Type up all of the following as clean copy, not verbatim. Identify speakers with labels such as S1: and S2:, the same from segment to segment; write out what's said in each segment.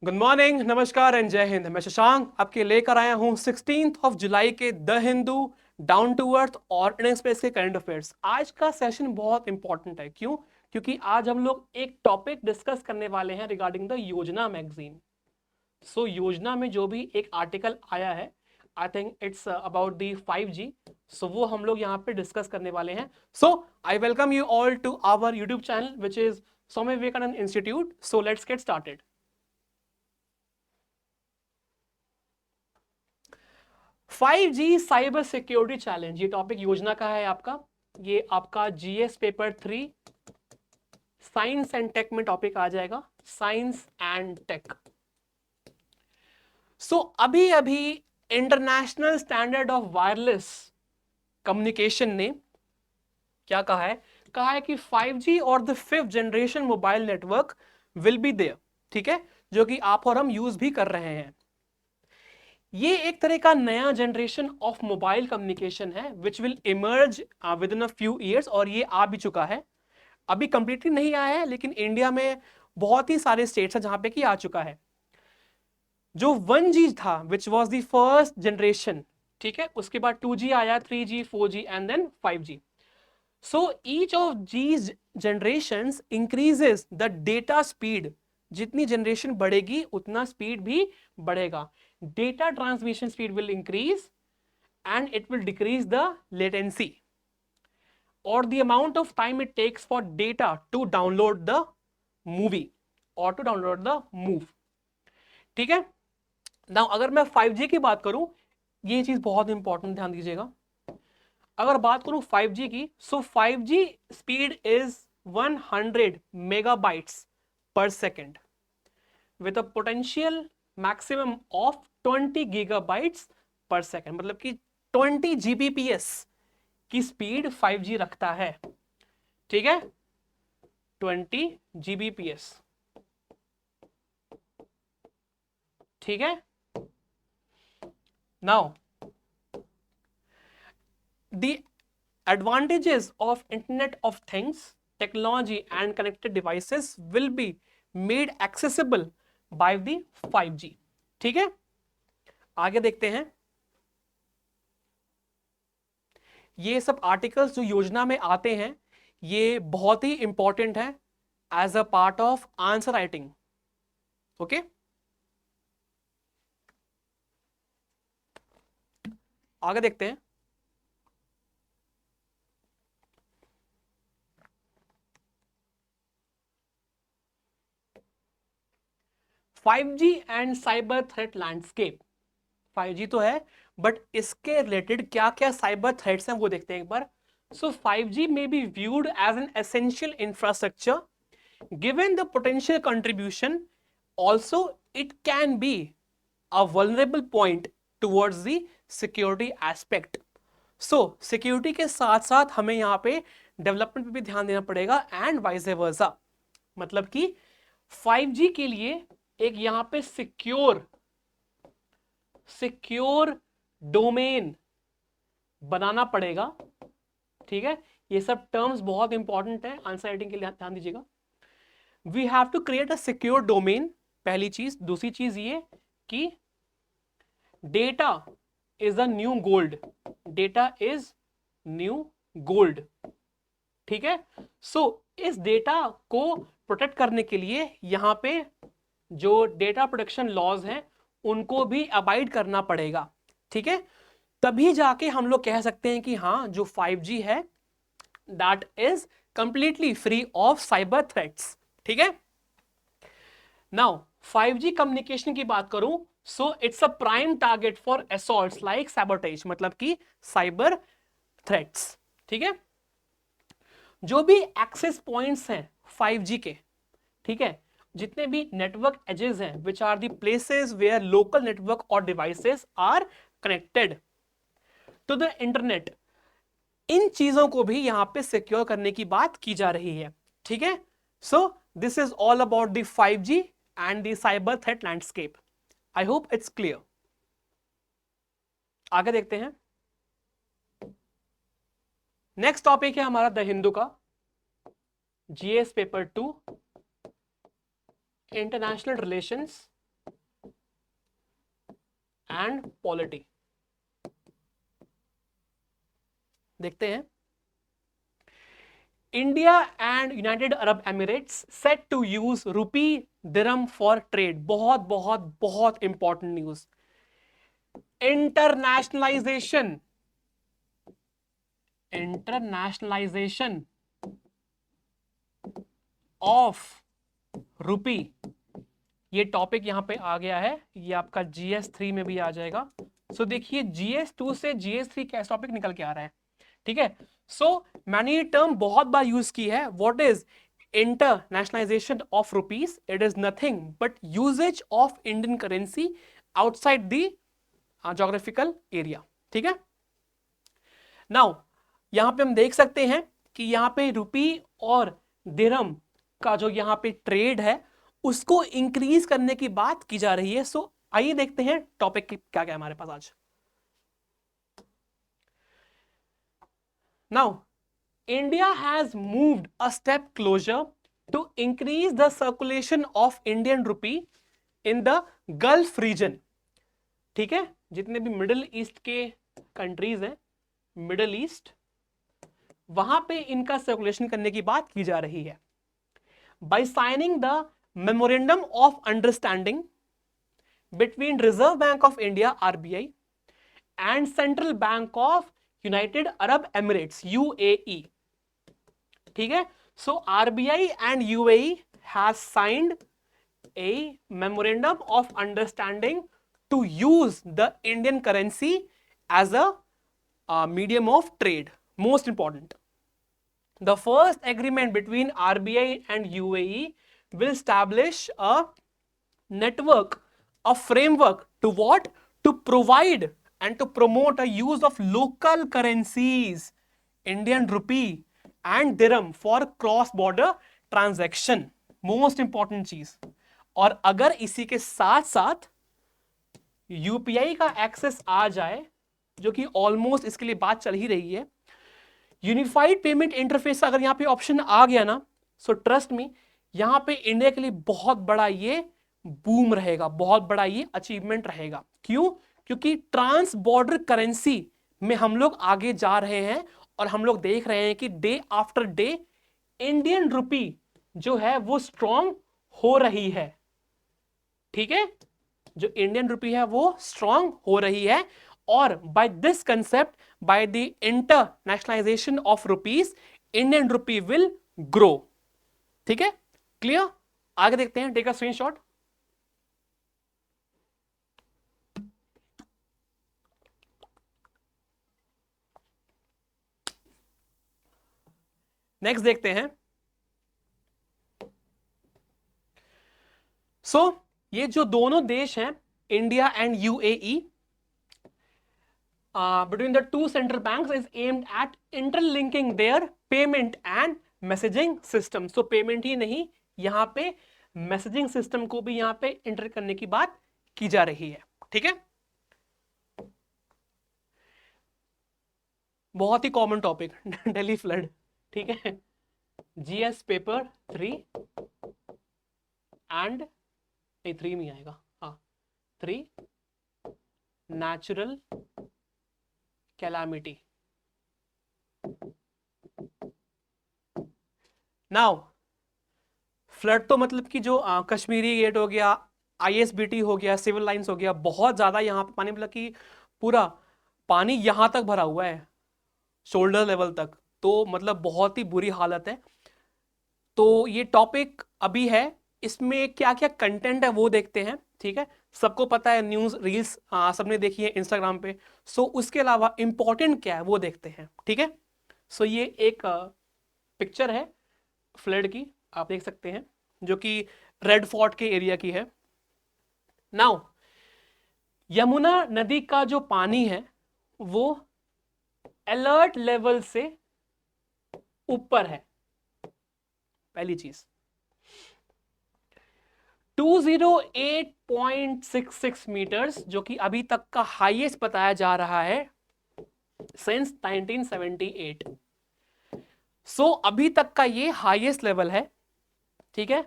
S1: Good morning, नमस्कार and Jai Hind. मैं शशांक आपके लेकर आया हूं 16 जुलाई के the Hindu, down to earth और इंडियन स्पेस के करंट अफेयर्स। आज का सेशन बहुत इंपॉर्टेंट है। क्यों? क्योंकि आज हम लोग एक टॉपिक डिस्कस करने वाले हैं रिगार्डिंग द योजना मैगजीन। योजना में जो भी एक आर्टिकल आया है, I think it's about the 5G। वो हम लोग यहाँ पे डिस्कस करने वाले हैं। I welcome you all to our YouTube channel which is Swami Vivekananda institute. Let's get started. 5G cyber security challenge, ये टॉपिक योजना का है आपका। ये आपका GS paper 3 science and tech में टॉपिक आ जाएगा, साइंस एंड टेक। अभी अभी international standard of wireless communication ने क्या कहा है? कहा है कि 5G और the 5th generation mobile network will be there. ठीक है, जो कि आप और हम यूज भी कर रहे हैं। ये एक तरह का नया जनरेशन ऑफ मोबाइल कम्युनिकेशन है which will emerge with in a few years, और ये आ भी चुका है। अभी कंप्लीटली नहीं आया है, लेकिन इंडिया में बहुत ही सारे स्टेट्स हैं जहां पे कि आ चुका है। जो 1G था which was the first generation, ठीक है, उसके बाद 2G आया, 3G, 4G and then 5G। So each of these generations increases the data speed. जितनी जनरेशन बढ़ेगी उतना स्पीड भी बढ़ेगा। Data transmission speed will increase and it will decrease the latency or the amount of time it takes for data to download the movie or to download the move। ठीक है, now अगर मैं 5G की बात करूं, ये चीज बहुत इंपॉर्टेंट, ध्यान दीजिएगा। अगर बात करूं 5G की, 5G स्पीड इज 100 मेगाबाइट्स पर second with a potential maximum of 20 gigabytes पर सेकेंड। मतलब कि 20 Gbps की स्पीड 5G रखता है। ठीक है, 20 Gbps। ठीक है, now the advantages of internet of things technology and connected devices will be made accessible by the 5G। ठीक है, आगे देखते हैं। ये सब आर्टिकल्स जो योजना में आते हैं, ये बहुत ही इंपॉर्टेंट है as a part of answer writing. Okay, आगे देखते हैं। Five G and cyber threat landscape. 5G तो है, बट इसके रिलेटेड क्या क्या साइबर थ्रेट्स हैं वो देखते हैं एक बार। 5G may be viewed as an essential infrastructure given the potential contribution, also it can be a vulnerable point towards the security aspect। Security के साथ साथ हमें यहाँ पे डेवलपमेंट पे भी ध्यान देना पड़ेगा एंड वाइस वर्सा। मतलब कि 5G के लिए एक यहाँ पे सिक्योर डोमेन बनाना पड़ेगा। ठीक है, ये सब टर्म्स बहुत इंपॉर्टेंट है, आंसर राइटिंग के लिए ध्यान दीजिएगा। We have to create a secure domain, पहली चीज। दूसरी चीज ये कि data is a new gold. Data is new gold. ठीक है, इस डेटा को प्रोटेक्ट करने के लिए यहां पे जो डेटा प्रोटेक्शन लॉज हैं उनको भी अबाइड करना पड़ेगा। ठीक है, तभी जाके हम लोग कह सकते हैं कि हाँ, जो 5G है that is completely free of cyber threats. ठीक है, नाउ 5G कम्युनिकेशन की बात करूं, it's a prime target for assaults like sabotage, मतलब कि साइबर थ्रेट्स। ठीक है, जो भी एक्सेस पॉइंट्स हैं 5G के, ठीक है, जितने भी नेटवर्क एजेस हैं which are the places where local network और devices are connected to the internet, इन चीजों को भी यहां पे सिक्योर करने की बात की जा रही है। ठीक है, this is all about the 5G and the cyber threat landscape. I hope it's clear. आगे देखते हैं। नेक्स्ट टॉपिक है हमारा द हिंदू का GS paper 2 international relations and polity. देखते हैं, India and United Arab Emirates set to use rupee dirham for trade. बहुत बहुत बहुत important news. Internationalisation, internationalisation of rupee, ये टॉपिक यहां पे आ गया है, ये आपका GS3 में भी आ जाएगा। सो देखिए GS2 से GS3 कैसा टॉपिक निकल के आ रहा है, ठीक है। सो मैंने ये टर्म बहुत बार यूज की है। What is internationalisation of rupees? It is nothing but usages of Indian currency outside the geographical area, ठीक है। नाउ यहां पे हम देख सकते हैं कि यहां पे रुपी और दिरहम का जो यहां पे ट्रेड है उसको इंक्रीज करने की बात की जा रही है। सो आइए देखते हैं टॉपिक क्या क्या है हमारे पास आज। Now India has moved a step closer to increase the circulation of Indian rupee in the Gulf region, ठीक है। जितने भी मिडिल ईस्ट के कंट्रीज हैं, मिडिल ईस्ट, वहां पे इनका सर्कुलेशन करने की बात की जा रही है। By signing the memorandum of understanding between reserve bank of India RBI and central bank of united Arab emirates UAE, ठीक है। So RBI and UAE has signed a memorandum of understanding to use the Indian currency as a medium of trade. Most important, the first agreement between RBI and UAE will establish a network, a framework to what? To provide and to promote a use of local currencies, Indian rupee and dirham for cross border transaction. Most important चीज। और अगर इसी के साथ साथ UPI का access आ जाए, जो कि ऑलमोस्ट इसके लिए बात चल ही रही है, यूनिफाइड पेमेंट इंटरफेस अगर यहां पे ऑप्शन आ गया ना, सो ट्रस्ट मी यहां पे इंडिया के लिए बहुत बड़ा ये बूम रहेगा, बहुत बड़ा ये अचीवमेंट रहेगा। क्यों? क्योंकि ट्रांस बॉर्डर करेंसी में हम लोग आगे जा रहे हैं और हम लोग देख रहे हैं कि day after day Indian rupee जो है वो स्ट्रॉन्ग हो रही है, ठीक है। जो इंडियन रुपी है वो स्ट्रॉन्ग हो रही है और by this concept, by the internationalisation of rupees, Indian rupee will grow, ठीक है। क्लियर? आगे देखते हैं, टेक अ स्क्रीनशॉट। नेक्स्ट देखते हैं। सो ये जो दोनों देश हैं, India and UAE, between the two central banks is aimed at interlinking their payment and messaging system. So payment ही नहीं, यहां पे मैसेजिंग सिस्टम को भी यहां पे इंटर करने की बात की जा रही है, ठीक है। बहुत ही कॉमन टॉपिक दिल्ली फ्लड, ठीक है। GS पेपर 3 एंड 3 में आएगा, हाँ 3 नेचुरल कैलामिटी। नाउ फ्लड तो मतलब कि जो कश्मीरी गेट हो गया, ISBT हो गया, सिविल लाइंस हो गया, बहुत ज्यादा यहाँ पे पानी, मतलब कि पूरा पानी यहां तक भरा हुआ है, शोल्डर लेवल तक, तो मतलब बहुत ही बुरी हालत है। तो ये टॉपिक अभी है, इसमें क्या क्या कंटेंट है वो देखते हैं, ठीक है। सबको पता है, न्यूज रील्स सबने देखी है इंस्टाग्राम पे। सो उसके अलावा इंपॉर्टेंट क्या है वो देखते हैं, ठीक है। सो ये एक पिक्चर है फ्लड की, आप देख सकते हैं, जो कि रेड फोर्ट के एरिया की है। नाउ यमुना नदी का जो पानी है वो अलर्ट लेवल से ऊपर है, पहली चीज। 208.66 मीटर्स, जो कि अभी तक का हाईएस्ट बताया जा रहा है सिंस 1978। सो अभी तक का ये हाईएस्ट लेवल है, ठीक है।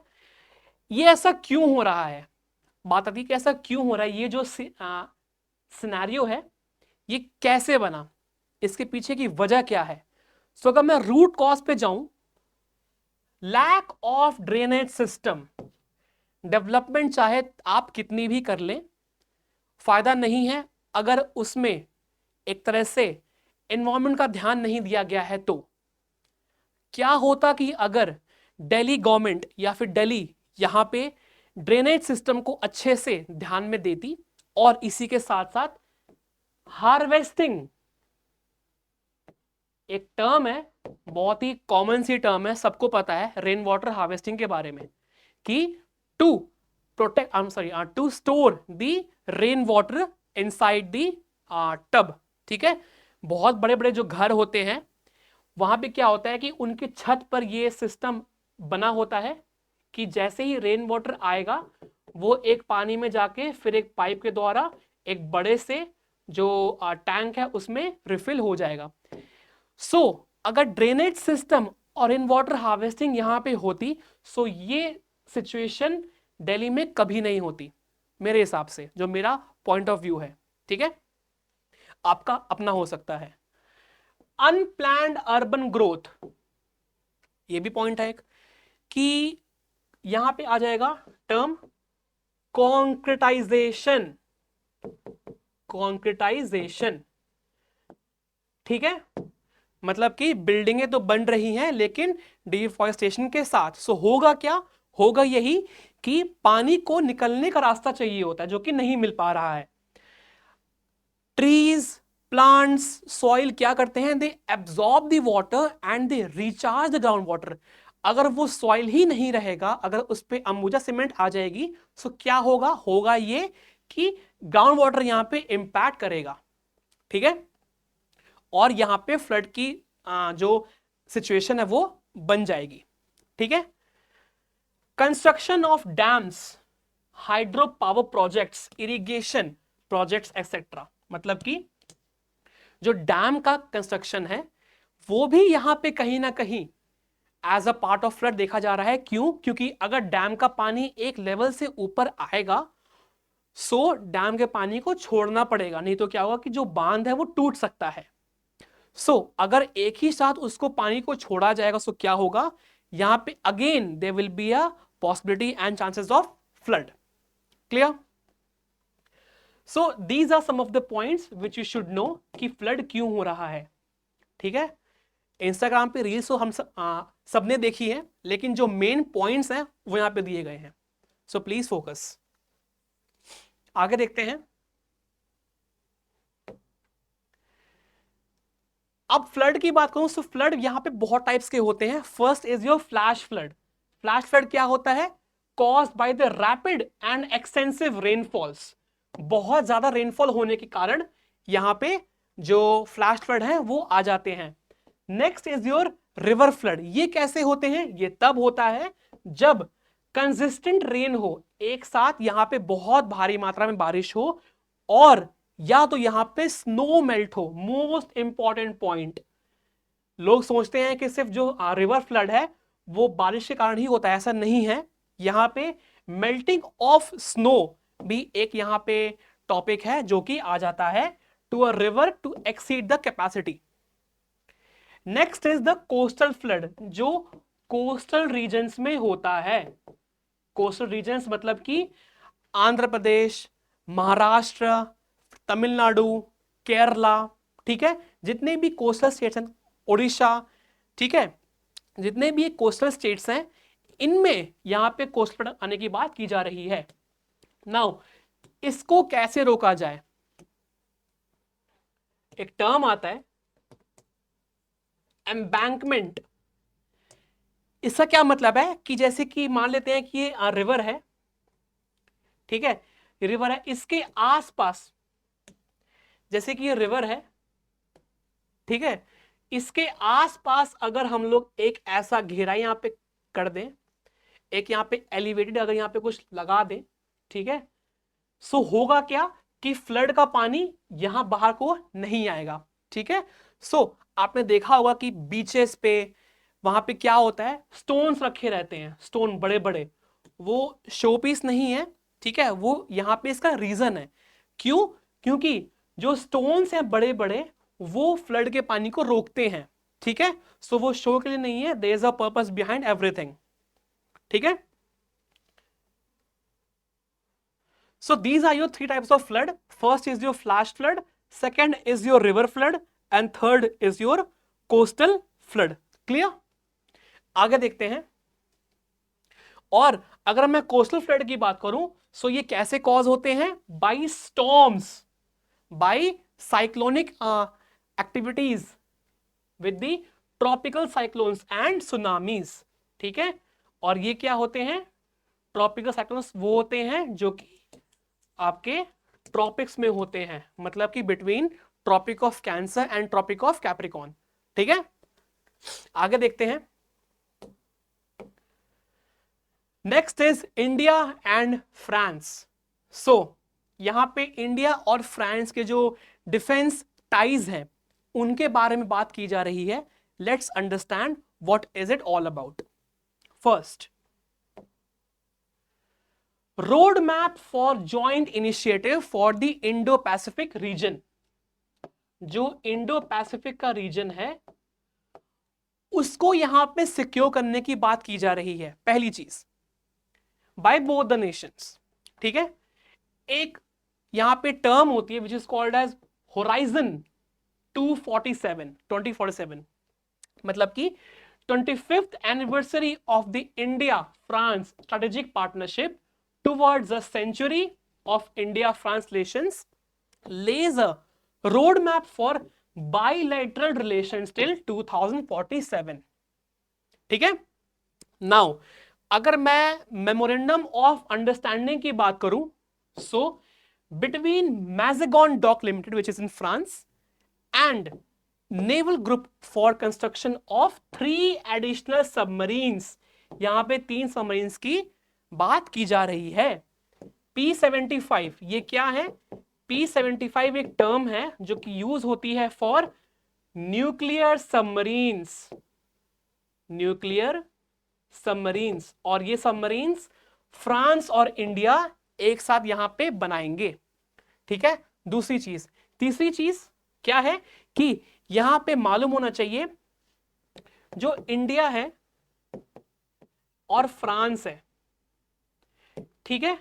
S1: ये ऐसा क्यों हो रहा है, बात आती है कि ऐसा क्यों हो रहा है। ये जो सिनेरियो है, ये कैसे बना, इसके पीछे की वजह क्या है। सो अगर मैं रूट कॉज पे जाऊं, lack of drainage system, development चाहे आप कितनी भी कर लें, फायदा नहीं है अगर उसमें एक तरह से एनवायरमेंट का ध्यान नहीं दिया गया है। तो क्या होता कि अगर दिल्ली गवर्नमेंट या फिर दिल्ली यहां पे ड्रेनेज सिस्टम को अच्छे से ध्यान में देती, और इसी के साथ साथ हार्वेस्टिंग, एक टर्म है, बहुत ही कॉमन सी टर्म है, सबको पता है रेन वाटर हार्वेस्टिंग के बारे में, कि to protect, I am sorry, to store the rain water inside the tub. ठीक है, बहुत बड़े बड़े जो घर होते हैं वहां पे क्या होता है कि उनकी छत पर ये सिस्टम बना होता है कि जैसे ही रेन वाटर आएगा वो एक पानी में जाके फिर एक पाइप के द्वारा एक बड़े से जो टैंक है उसमें रिफिल हो जाएगा। सो अगर ड्रेनेज सिस्टम और रेन वाटर हार्वेस्टिंग यहां पे होती, सो ये सिचुएशन दिल्ली में कभी नहीं होती, मेरे हिसाब से, जो मेरा पॉइंट ऑफ व्यू है। ठीक है, आपका अपना हो सकता है। अनप्लैन्ड अर्बन ग्रोथ, ये भी पॉइंट है एक, कि यहां पे आ जाएगा टर्म कॉन्क्रिटाइजेशन। कॉन्क्रिटाइजेशन, ठीक है, मतलब कि बिल्डिंगें तो बन रही हैं लेकिन डिफॉरेस्टेशन के साथ। सो होगा क्या, होगा यही कि पानी को निकलने का रास्ता चाहिए होता है जो कि नहीं मिल पा रहा है। ट्रीज, प्लांट्स, सॉइल क्या करते हैं, they absorb the water and they recharge the ground water. अगर वो सॉइल ही नहीं रहेगा, अगर उस पर अंबुजा सीमेंट आ जाएगी, सो क्या होगा, होगा ये कि ग्राउंड वाटर यहां पे इंपैक्ट करेगा। ठीक है, और यहां पे फ्लड की जो सिचुएशन है वो बन जाएगी। ठीक है, construction of dams, hydro power projects, irrigation projects etcetera, मतलब कि जो डैम का कंस्ट्रक्शन है वो भी यहां पे कहीं ना कहीं as a part of flood देखा जा रहा है। क्यों, क्योंकि अगर डैम का पानी एक लेवल से ऊपर आएगा, सो डैम के पानी को छोड़ना पड़ेगा, नहीं तो क्या होगा कि जो बांध है वो टूट सकता है। सो अगर एक ही साथ उसको पानी को छोड़ा जाएगा, सो क्या होगा, यहां पे again there will be a possibility and chances of flood. Clear? So these are some of the points which you should know कि फ्लड क्यों हो रहा है। ठीक है, इंस्टाग्राम पे रील्स तो हम सबने देखी है, लेकिन जो मेन पॉइंट्स हैं वो यहां पे दिए गए हैं। So please focus. आगे देखते हैं। अब फ्लड की बात करूं तो फ्लड यहां पे बहुत टाइप्स के होते हैं। First is your flash flood. Flash flood क्या होता है, caused by the rapid and extensive rainfalls. बहुत ज्यादा रेनफॉल होने के कारण यहां पे जो फ्लैश फ्लड है वो आ जाते हैं। Next is your river flood. ये कैसे होते हैं, ये तब होता है जब कंसिस्टेंट रेन हो, एक साथ यहां पे बहुत भारी मात्रा में बारिश हो, और या तो यहां पे स्नो मेल्ट हो। मोस्ट इंपॉर्टेंट पॉइंट, लोग सोचते हैं कि सिर्फ जो रिवर फ्लड है वो बारिश के कारण ही होता है, ऐसा नहीं है। यहां पे मेल्टिंग ऑफ स्नो भी एक यहां पे टॉपिक है जो कि आ जाता है to a river to exceed the capacity. Next is the coastal flood, जो कोस्टल रीजन्स में होता है। कोस्टल रीजन्स मतलब कि आंध्र प्रदेश, महाराष्ट्र, तमिलनाडु, केरला, ठीक है, जितने भी कोस्टल स्टेट्स हैं, उड़ीसा, ठीक है, जितने भी कोस्टल स्टेट्स हैं, इनमें यहां पे कोस्टल आने की बात की जा रही है। नाउ इसको कैसे रोका जाए, एक टर्म आता है एम्बैंकमेंट। इसका क्या मतलब है कि जैसे कि मान लेते हैं कि ये रिवर है, ठीक है, रिवर है, इसके आसपास, जैसे कि ये रिवर है, ठीक है, इसके आसपास अगर हम लोग एक ऐसा घेरा यहां पे कर दें, एक यहां पे एलिवेटेड अगर यहां पे कुछ लगा दें, ठीक है, सो होगा क्या कि फ्लड का पानी यहां बाहर को नहीं आएगा। ठीक है, सो आपने देखा होगा कि बीचेस पे वहां पे क्या होता है, स्टोन्स रखे रहते हैं, स्टोन बड़े बड़े, वो शो पीस नहीं है, ठीक है, वो यहां पे इसका रीजन है। क्यों, क्योंकि जो स्टोन्स हैं बड़े बड़े वो फ्लड के पानी को रोकते हैं, ठीक है। सो वो शो के लिए नहीं है, there is a purpose behind everything, ठीक है। So these are your three types of flood. First is your flash flood, second is your river flood, and third is your coastal flood. Clear? आगे देखते हैं। और अगर मैं coastal flood की बात करूं, सो ये कैसे कॉज होते हैं? By storms, by cyclonic activities with the tropical cyclones and tsunamis, ठीक है। और ये क्या होते हैं? ट्रॉपिकल साइक्लोन्स वो होते हैं जो कि आपके ट्रॉपिक्स में होते हैं, मतलब कि between Tropic of Cancer and Tropic of Capricorn, ठीक है। आगे देखते हैं। Next is India and France. So यहां पे इंडिया और फ्रांस के जो डिफेंस टाइज हैं उनके बारे में बात की जा रही है। Let's understand what is it all about. First, road map for joint initiative for the Indo Pacific region. जो इंडो पैसिफिक का रीजन है उसको यहां पे सिक्योर करने की बात की जा रही है। पहली चीज, बाय बोथ द नेशंस, ठीक है। एक यहां पे टर्म होती है which is called as horizon 2047, मतलब कि 25th anniversary of the India France strategic partnership towards a century of India France relations lays a roadmap for bilateral relations till 2047, ठीक है। नाउ अगर मैं मेमोरेंडम ऑफ अंडरस्टैंडिंग की बात करूं, so between Mazagon Dock Limited which is in France and Naval Group for construction of 3 additional submarines, यहां पे 3 submarines की बात की जा रही है। P75 ये क्या है? P75 एक टर्म है जो कि यूज होती है for nuclear submarines, nuclear submarines. और ये सबमरीन्स फ्रांस और इंडिया एक साथ यहां पे बनाएंगे, ठीक है। दूसरी चीज, तीसरी चीज क्या है कि यहां पे मालूम होना चाहिए जो इंडिया है और फ्रांस है, ठीक है।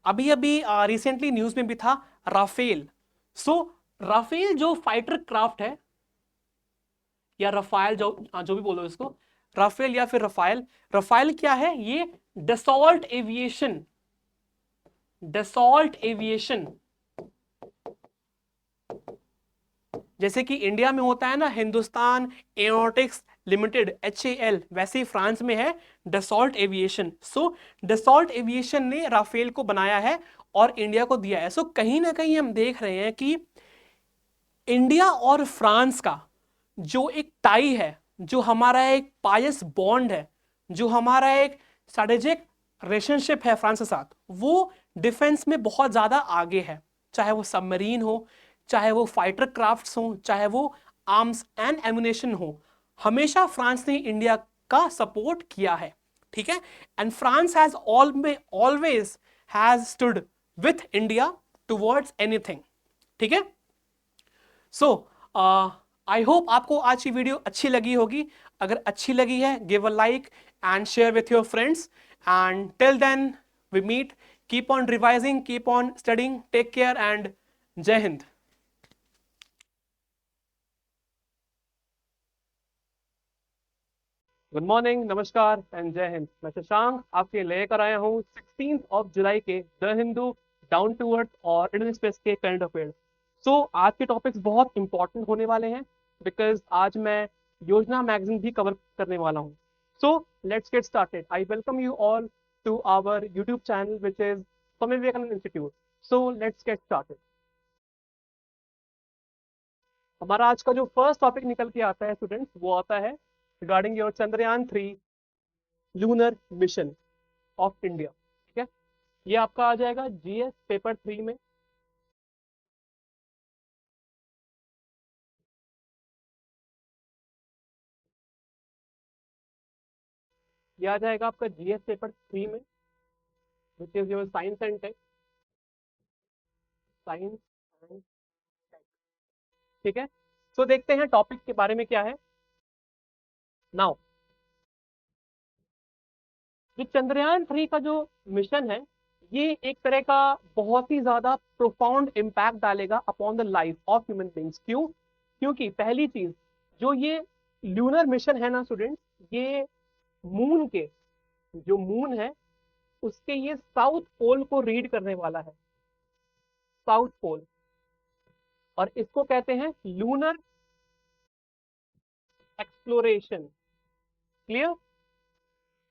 S1: अभी अभी रिसेंटली न्यूज में भी था राफेल। सो राफेल जो फाइटर क्राफ्ट है या रफायल, जो भी बोलो इसको, राफेल या फिर रफायल, रफायल क्या है? ये डसॉल्ट एविएशन, डसॉल्ट एविएशन, जैसे कि इंडिया में होता है ना हिंदुस्तान एरोनॉटिक्स लिमिटेड HAL, वैसे ही फ्रांस में है डसॉल्ट एविएशन। सो डसॉल्ट एविएशन ने राफेल को बनाया है और इंडिया को दिया है। सो कहीं ना कहीं हम देख रहे हैं कि इंडिया और फ्रांस का जो एक टाई है, जो हमारा एक पायस बॉन्ड है, जो हमारा एक स्ट्रेटेजिक रिलेशनशिप है फ्रांस के साथ, वो डिफेंस में बहुत ज्यादा आगे है। चाहे वो सबमरीन हो, चाहे वो फाइटर क्राफ्ट्स हो, चाहे वो आर्म्स एंड एमुनेशन हो, हमेशा फ्रांस ने इंडिया का सपोर्ट किया है, ठीक है। And France has always has stood with India towards anything, ठीक है। सो आई होप आपको आज की वीडियो अच्छी लगी होगी। अगर अच्छी लगी है, give a like and share with your friends, and till then we meet, keep on revising, keep on studying, take care and Jai Hind. Good morning, नमस्कार एंड जय हिंद। मैं शशांक आपके लेकर आया हूँ 16 जुलाई के the Hindu down to earth और इंडियन स्पेस के करंट अफेयर। सो आज के टॉपिक्स बहुत इंपॉर्टेंट होने वाले हैं बिकॉज आज मैं योजना मैगजीन भी कवर करने वाला हूँ। So let's get started. I welcome you all to our YouTube channel which is Swami Vivekananda institute. So let's get started. हमारा आज का जो फर्स्ट टॉपिक निकल के आता है स्टूडेंट्स, वो आता है regarding your Chandrayaan 3 lunar mission of India, ठीक है। ये आपका आ जाएगा GS पेपर 3 में। ये आ जाएगा आपका GS पेपर 3 में which is your science and tech, science ठीक है, तो देखते हैं टॉपिक के बारे में क्या है नाउ। जो चंद्रयान 3 का जो मिशन है, ये एक तरह का बहुत ही ज्यादा प्रोफाउंड इम्पैक्ट डालेगा upon the life of human beings. क्यों? क्योंकि पहली चीज, जो ये ल्यूनर मिशन है ना स्टूडेंट, ये मून के, जो मून है उसके ये साउथ पोल को रीड करने वाला है, साउथ पोल, और इसको कहते हैं लूनर एक्सप्लोरेशन। क्लियर?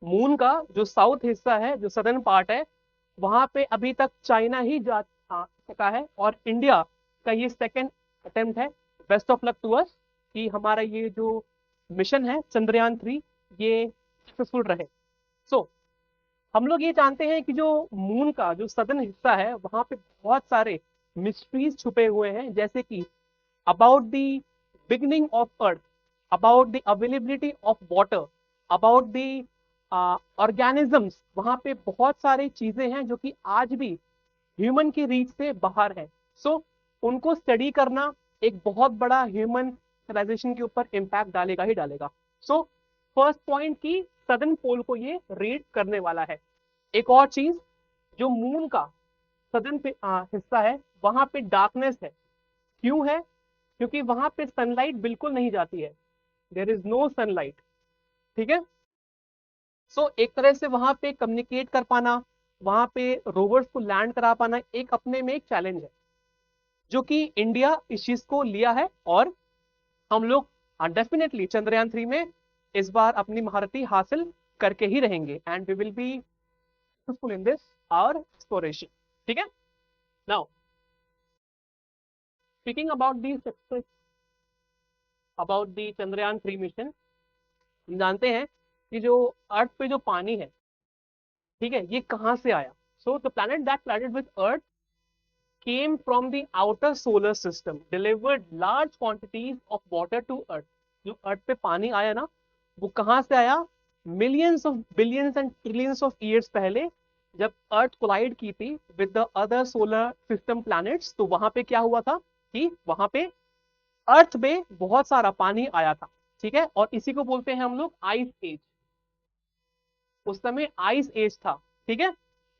S1: मून का जो साउथ हिस्सा है, जो सदर्न पार्ट है, वहां पे अभी तक चाइना ही जा सका है, और इंडिया का ये सेकेंड अटेम्प्ट है। Best of luck to us कि हमारा ये जो मिशन है चंद्रयान 3 ये सक्सेसफुल रहे। सो हम लोग ये जानते हैं कि जो मून का जो सदर्न हिस्सा है वहां पे बहुत सारे मिस्ट्रीज छुपे हुए हैं, जैसे कि about the beginning of earth, about the availability of water, about the organisms. वहां पे बहुत सारी चीजें हैं जो कि आज भी ह्यूमन की रीच से बाहर है। सो उनको स्टडी करना एक बहुत बड़ा ह्यूमन सिविलाइजेशन के ऊपर इम्पैक्ट डालेगा ही डालेगा। सो फर्स्ट पॉइंट की सदर्न पोल को ये रीड करने वाला है। एक और चीज, जो मून का सदर्न हिस्सा है वहां पे डार्कनेस है। क्यों है? क्योंकि वहां पे सनलाइट बिल्कुल नहीं जाती है, देयर इज नो सनलाइट। ठीक है, सो एक तरह से वहां पे कम्युनिकेट कर पाना, वहां पे रोवर्स को लैंड करा पाना एक अपने में एक चैलेंज है, जो कि इंडिया इस चीज को लिया है, और हम लोग डेफिनेटली चंद्रयान 3 में इस बार अपनी महारती हासिल करके ही रहेंगे, and we will be successful in this our exploration. ठीक है, now speaking about the success about the Chandrayaan 3 mission, हम जानते हैं कि जो अर्थ पे जो पानी है, ठीक है, ये कहाँ से आया? So the planet that collided with earth came from the outer solar system, delivered large quantities of water to earth। जो अर्थ पे पानी आया ना, वो कहाँ से आया? Millions of billions and trillions of years पहले, जब अर्थ कोलाइड की थी with the other solar system planets, तो वहां पे क्या हुआ था कि वहां पे अर्थ पे बहुत सारा पानी आया था। ठीक है, और इसी को बोलते हैं हम लोग आइस एज। उस समय आइस एज था। ठीक है,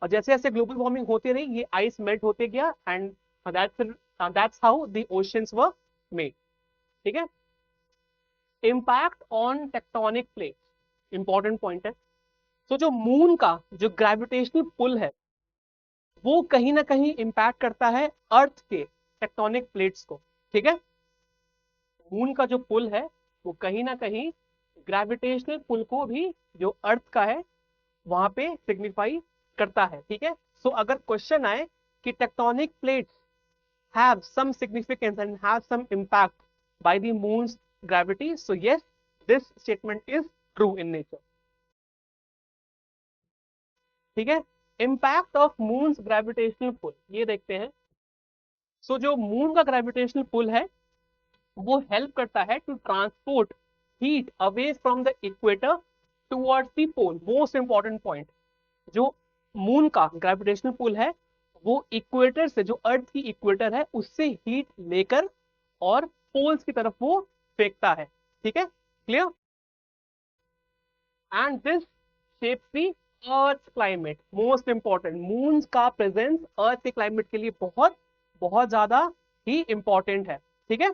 S1: और जैसे जैसे ग्लोबल वार्मिंग होती रही, ये आइस मेल्ट होते गया, and that's how the oceans were made. ठीक है, impact on tectonic plates important point है। तो जो मून का जो ग्रेविटेशनल पुल है, वो कहीं ना कहीं इम्पैक्ट करता है अर्थ के टेक्टोनिक प्लेट्स को। ठीक है, मून का जो पुल है वो कहीं ना कहीं ग्रेविटेशनल पुल को भी, जो अर्थ का है, वहां पे सिग्निफाई करता है। ठीक है, सो अगर क्वेश्चन आए कि tectonic plates have some significance and have some impact by the moon's gravity, so yes, this statement is true in nature. ठीक है, impact of moon's gravitational pull, ये देखते हैं। सो जो मून का ग्रेविटेशनल पुल है वो हेल्प करता है to transport heat away from the equator towards the pole. Most important point, जो मून का ग्रेविटेशनल पुल है वो इक्वेटर से, जो अर्थ की इक्वेटर है, उससे हीट लेकर और पोल्स की तरफ वो फेंकता है। ठीक है, clear? And this shapes the earth climate. Most important, moon का प्रेजेंस अर्थ के क्लाइमेट के लिए बहुत बहुत ज्यादा ही इंपॉर्टेंट है। ठीक है,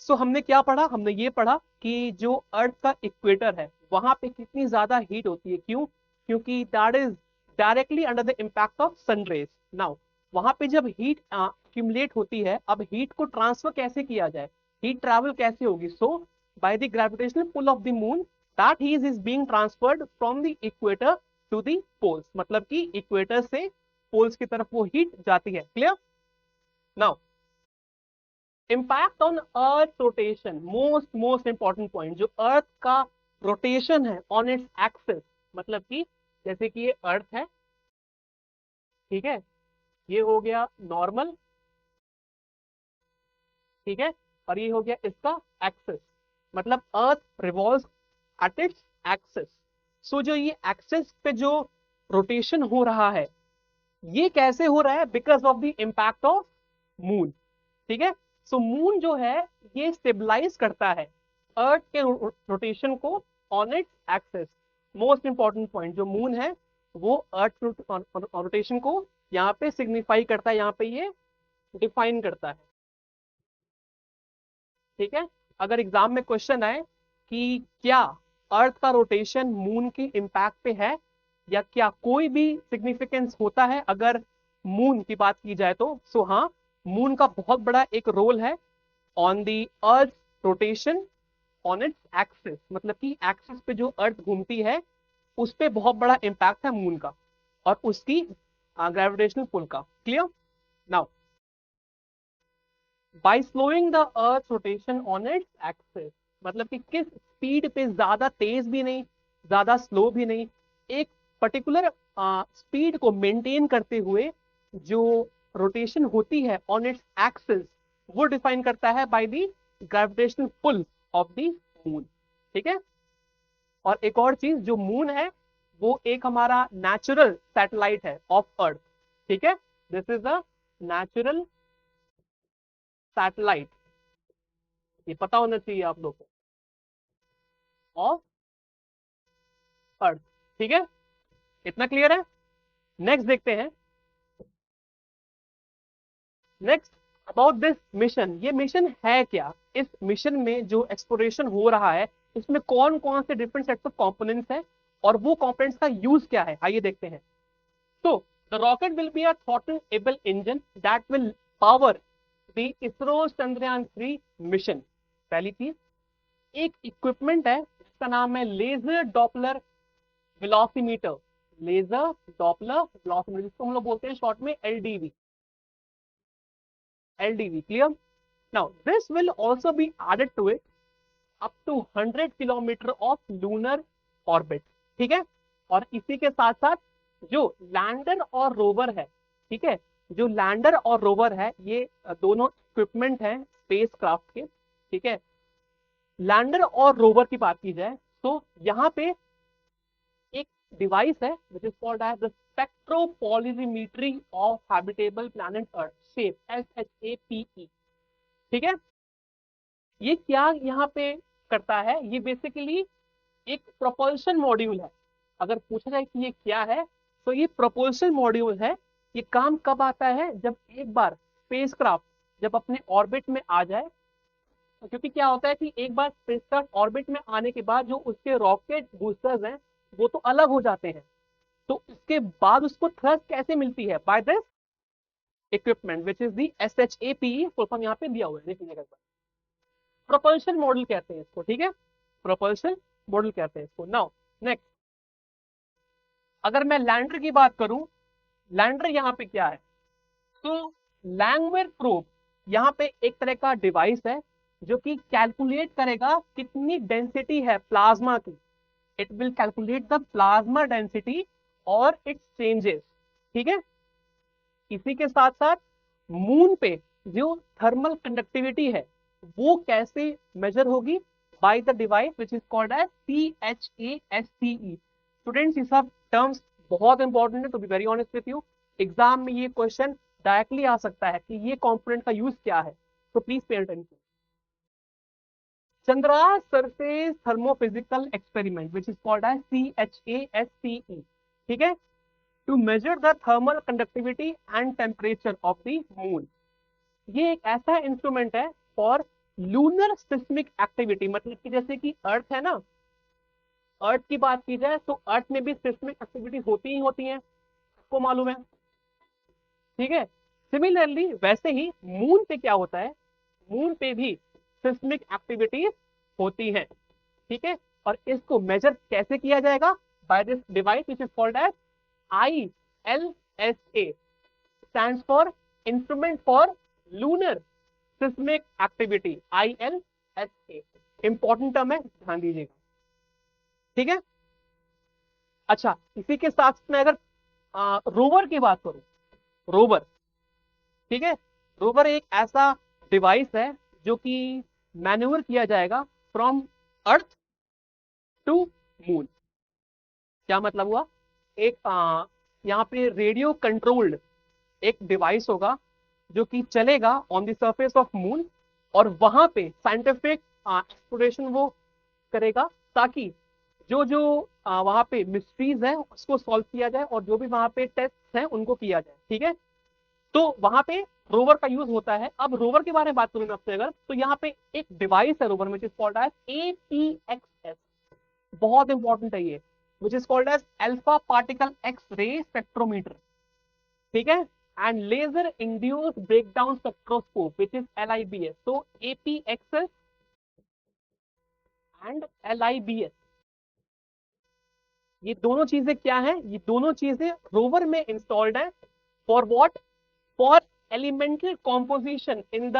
S1: सो हमने क्या पढ़ा? हमने ये पढ़ा कि जो अर्थ का इक्वेटर है वहां पे कितनी ज्यादा हीट होती है। क्यों? क्योंकि that is directly under the impact of sun rays. Now वहां पे जब हीट एक्यूमुलेट होती है, अब हीट को ट्रांसफर कैसे किया जाए, हीट ट्रैवल कैसे होगी? So by the gravitational pull of the moon, that heat is being transferred from the equator to the poles, मतलब कि इक्वेटर से पोल्स की तरफ वो हीट जाती है। Clear? Now impact on earth rotation, most important point, जो अर्थ का रोटेशन है ऑन इट्स एक्सिस, मतलब कि जैसे कि ये अर्थ है, ठीक है, ये हो गया नॉर्मल, ठीक है, और ये हो गया इसका एक्सिस, मतलब earth revolves at its axis. सो जो ये एक्सिस पे जो रोटेशन हो रहा है, ये कैसे हो रहा है? Because of the impact of moon. ठीक है, सो मून जो है ये स्टेबलाइज करता है अर्थ के रोटेशन को on its axis. Most important point, जो मून है वो अर्थ रोटेशन को यहाँ पे सिग्निफाई करता है, यहाँ पे ये डिफाइन करता है। ठीक है, अगर एग्जाम में क्वेश्चन आए कि क्या अर्थ का रोटेशन मून के इम्पैक्ट पे है, या क्या कोई भी सिग्निफिकेंस होता है अगर मून की बात की जाए, तो सो हाँ, मून का बहुत बड़ा एक रोल है on the earth rotation on its axis. मतलब कि एक्सिस पे जो अर्थ घूमती है उस पे बहुत बड़ा इम्पैक्ट है मून का और उसकी ग्रेविटेशनल पुल का। Clear? Now by slowing the earth rotation on its axis, मतलब कि किस स्पीड पे, ज्यादा तेज भी नहीं ज्यादा स्लो भी नहीं, एक पर्टिकुलर स्पीड को मेंटेन करते हुए जो रोटेशन होती है ऑन इट्स एक्सिस, वो डिफाइन करता है by the gravitational pull of the moon. ठीक है, और एक और चीज, जो मून है वो एक हमारा नेचुरल सैटेलाइट है ऑफ अर्थ। ठीक है, this is a natural satellite, ये पता होना चाहिए आप लोग को, ऑफ अर्थ। ठीक है, इतना क्लियर है? नेक्स्ट देखते हैं। नेक्स्ट अबाउट दिस मिशन, ये मिशन है क्या, इस मिशन में जो एक्सप्लोरेशन हो रहा है इसमें कौन कौन से डिफरेंट सेट्स ऑफ कंपोनेंट्स हैं और वो कंपोनेंट्स का यूज क्या है, आइए देखते हैं। तो the rocket will be a throttle able engine that will power the ISRO Chandrayaan 3 mission. पहली चीज, एक इक्विपमेंट है जिसका नाम है लेजर डॉपलर वेलोसिमीटर। लेजर डॉपलर वेलोसिमीटर, जिसको हम लोग बोलते हैं शॉर्ट में LDV. LDV, clear? Now this will also be added to it up to 100 kilometre of lunar orbit. ठीक है, और इसी के साथ साथ जो लैंडर और रोवर है, ठीक है, जो लैंडर और रोवर है ये दोनों इक्विपमेंट हैं स्पेस क्राफ्ट के। ठीक है, लैंडर और रोवर की बात की जाए तो यहाँ पे एक डिवाइस है which is called as the spectropolarimetry of habitable planet Earth, shape SHAPE। ठीक है, ये क्या यहाँ पे करता है, ये बेसिकली एक प्रोपल्शन मॉड्यूल है। अगर पूछा जाए कि ये क्या है, तो ये प्रोपल्शन मॉड्यूल है। ये काम कब आता है, जब एक बार स्पेसक्राफ्ट जब अपने ऑर्बिट में आ जाए, क्योंकि क्या होता है कि एक बार स्पेसक्राफ्ट ऑर्बिट में आने के बाद जो उसके रॉकेट बूस्टर्स हैं वो तो अलग हो जाते हैं, तो इसके बाद उसको थ्रस्ट कैसे मिलती है, by this equipment which is the SHAPE, full form यहाँ पे दिया हुआ है, देखिएगा। प्रोपल्शन मॉडल कहते हैं इसको। ठीक है, प्रोपल्शन मॉडल कहते हैं इसको। नाउ नेक्स्ट, अगर मैं लैंडर की बात करूं, लैंडर यहाँ पे क्या है, तो लैंगवेर प्रोब यहाँ पे एक तरह का डिवाइस है जो कि कैलकुलेट करेगा कितनी डेंसिटी है प्लाज्मा की। It will calculate the plasma density और इट्स चेंजेस। ठीक है, इसी के साथ साथ मून पे जो थर्मल कंडक्टिविटी है वो कैसे मेजर होगी, by the device which is called as CHASCE। Students, ये सब टर्म्स बहुत इंपॉर्टेंट है, to be very honest with you. Exam में ये क्वेश्चन डायरेक्टली आ सकता है कि ये कंपोनेंट का यूज क्या है, तो please pay attention. Chandra's surface thermophysical experiment which is called as CHASCE। ठीक है, to measure the thermal conductivity and temperature of the moon. ये एक ऐसा इंस्ट्रूमेंट है फॉर लूनर सिस्मिक एक्टिविटी। मतलब कि जैसे कि अर्थ है ना, अर्थ की बात की जाए तो अर्थ में भी सिस्मिक एक्टिविटी होती ही होती है, आपको मालूम है। ठीक है, सिमिलरली वैसे ही मून पे क्या होता है, मून पे भी सिस्मिक एक्टिविटीज होती हैं। ठीक है, और इसको मेजर कैसे किया जाएगा, by this device which is called as ILSA, stands for instrument for lunar seismic activity, ILSA। Important term है, ध्यान दीजिएगा। ठीक है, अच्छा, इसी के साथ में अगर रोवर की बात करूं, रोवर, ठीक है, रोवर एक ऐसा डिवाइस है जो कि मैन्यूवर किया जाएगा फ्रॉम अर्थ टू मून। क्या मतलब हुआ, एक यहाँ पे रेडियो कंट्रोल्ड एक डिवाइस होगा जो कि चलेगा on the surface of moon और वहां पे साइंटिफिक एक्सप्लोरेशन वो करेगा, ताकि जो जो वहां पे मिस्ट्रीज है उसको सॉल्व किया जाए, और जो भी वहां पे टेस्ट है उनको किया जाए। ठीक है, तो वहां पे रोवर का यूज होता है। अब रोवर के बारे में बात करूं मैं आपसे अगर, तो यहाँ पे एक डिवाइस है रोवर में, which is called as APXS, बहुत इंपॉर्टेंट है ये, which is called as alpha particle X ray spectrometer. ठीक है, and laser induce breakdown spectroscope which is LIBS। तो APXS एंड LIBS, ये दोनों चीजें क्या है, ये दोनों चीजें रोवर में इंस्टॉल्ड है। For what? For elemental composition in the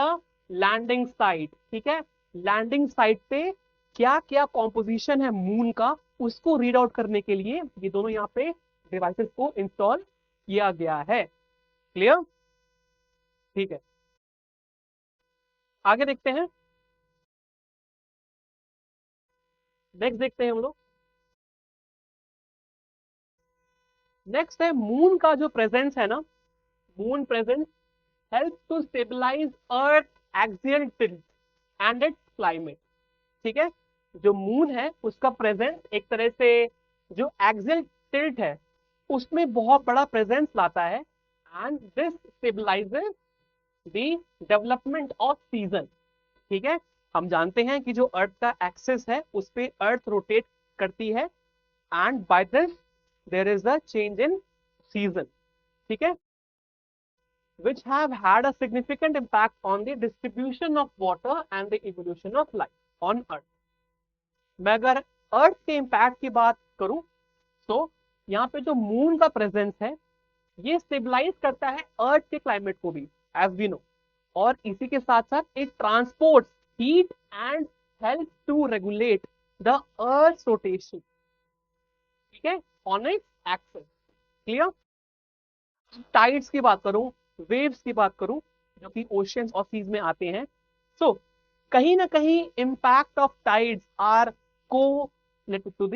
S1: landing site. ठीक है, लैंडिंग साइट पे क्या क्या कॉम्पोजिशन है मून का, उसको रीड आउट करने के लिए ये दोनों यहाँ पे डिवाइसेस को इंस्टॉल किया गया है। क्लियर? ठीक है, आगे देखते हैं। नेक्स्ट देखते हैं हम लोग। नेक्स्ट है मून का जो प्रेजेंस है ना, moon presence help to stabilise earth axial tilt and its climate. ठीक है, जो मून है उसका प्रेजेंस एक तरह से जो एक्सियल टिल्ट है उसमें बहुत बड़ा प्रेजेंस लाता है, and this stabilises the development off season. ठीक है, हम जानते हैं कि जो अर्थ का एक्सिस है उस पे अर्थ रोटेट करती है, and by this there is a change in season. ठीक है, which have had a significant impact on the distribution of water and the evolution of life on earth। मैं अगर अर्थ के इम्पैक्ट की बात करूं, तो यहाँ पे जो मून का प्रेजेंस है ये स्टेबलाइज करता है अर्थ के क्लाइमेट को भी, एज वी नो, और इसी के साथ साथ it transport heat and help to regulate the earth rotation. ठीक है, on its axis. Clear? Tides की बात करूं, वेव्स की बात करूं, जो कि ओशियंस और सीज में आते हैं, सो कहीं ना कहीं इम्पैक्ट ऑफ टाइड्स आर को रिलेटेड टू द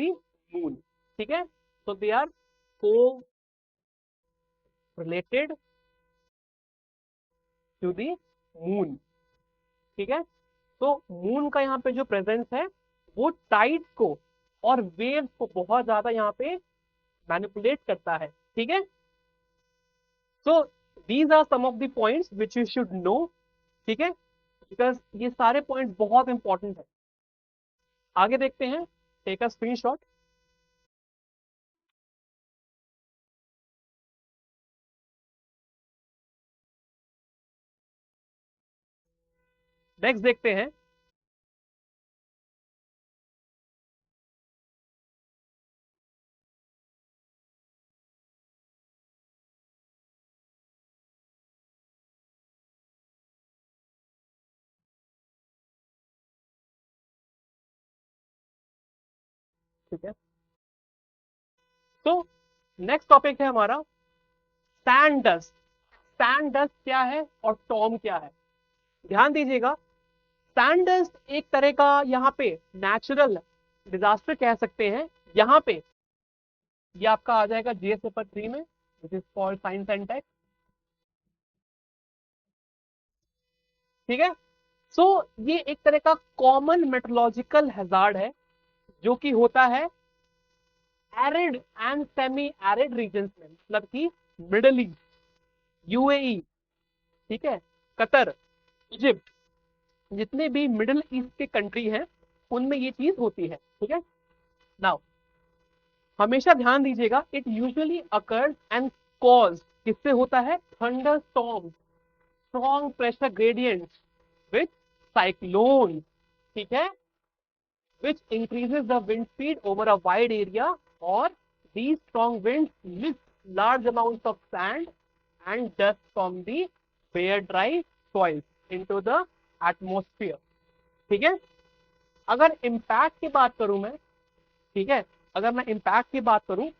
S1: मून। ठीक है, सो दे आर को रिलेटेड टू द मून। ठीक है, तो मून का यहाँ पे जो प्रेजेंस है वो टाइड्स को और वेव्स को बहुत ज्यादा यहाँ पे मैनिपुलेट करता है। ठीक है, so these are some of the points which you should know. ठीक है, बिकॉज ये सारे पॉइंट्स बहुत इंपॉर्टेंट है। आगे देखते हैं, टेक अ स्क्रीनशॉट। नेक्स्ट देखते हैं। ठीक है, तो नेक्स्ट टॉपिक है हमारा सैंड डस्ट। सैंड डस्ट क्या है और टॉर्म क्या है, ध्यान दीजिएगा। सैंड डस्ट एक तरह का यहाँ पे नेचुरल डिजास्टर कह सकते हैं। यहाँ पे ये आपका आ जाएगा GS पेपर 3 में, which is called science and tech. ठीक है, सो ये एक तरह का कॉमन मेट्रोलॉजिकल हैजार्ड है जो कि होता है arid and semi arid region में, मतलब कि मिडल ईस्ट, UAE, ठीक है, कतर, इजिप्ट, जितने भी मिडिल ईस्ट के कंट्री हैं उनमें ये चीज होती है। ठीक है, नाउ हमेशा ध्यान दीजिएगा, it usually occurs and cause किससे होता है, thunder storm, strong pressure gradients with cyclone. ठीक है, which increases the wind speed over a wide area, or these strong winds lift large amounts of sand and dust from the bare dry soil into the atmosphere। ठीक है, अगर impact की बात करूं मैं, ठीक है, अगर मैं इम्पैक्ट की बात करूं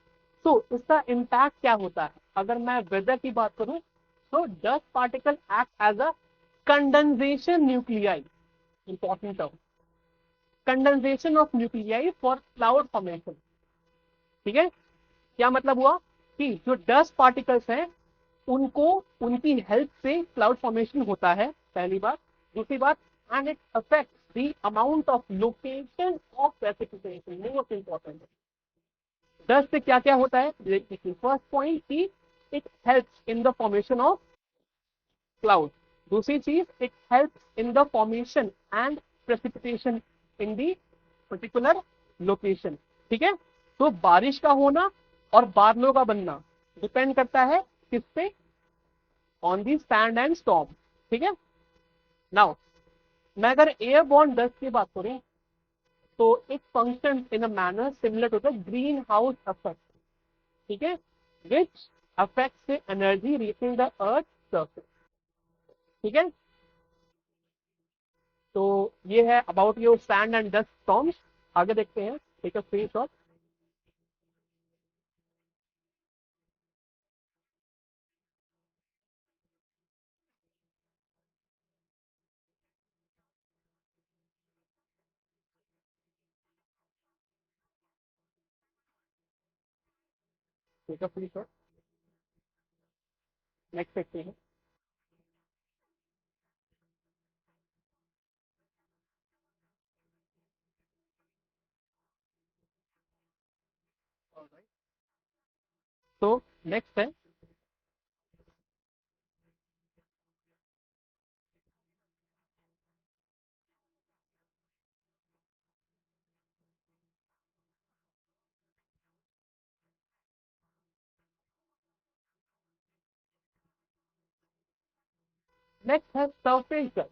S1: तो इसका इम्पैक्ट क्या होता है। अगर मैं वेदर की बात करूं तो dust particle act as a condensation nuclei, important term, condensation of nuclei for cloud formation. ठीक है, क्या मतलब हुआ कि जो डस्ट पार्टिकल्स हैं उनको उनकी हेल्प से क्लाउड फॉर्मेशन होता है, पहली बात। दूसरी बात, and it affects the amount of location of precipitation. Most important, dust से क्या क्या होता है देखिए. फर्स्ट पॉइंट की it helps in the formation of cloud. दूसरी चीज it helps in the formation and precipitation in the particular location. ठीक है. तो बारिश का होना और बादलों का बनना डिपेंड करता है किस पे, on the sand and storm. ठीक है. नाउ मैं अगर एयरबॉर्न डस्ट की बात करूं तो it function in a manner similar to the green house effect. ठीक है. Which affects the energy reaching the earth surface. ठीक है. तो ये है about your sand and dust storms. आगे देखते हैं. Take a screenshot. Take a screenshot. Next देखते हैं. तो नेक्स्ट है सरफेस डस्ट.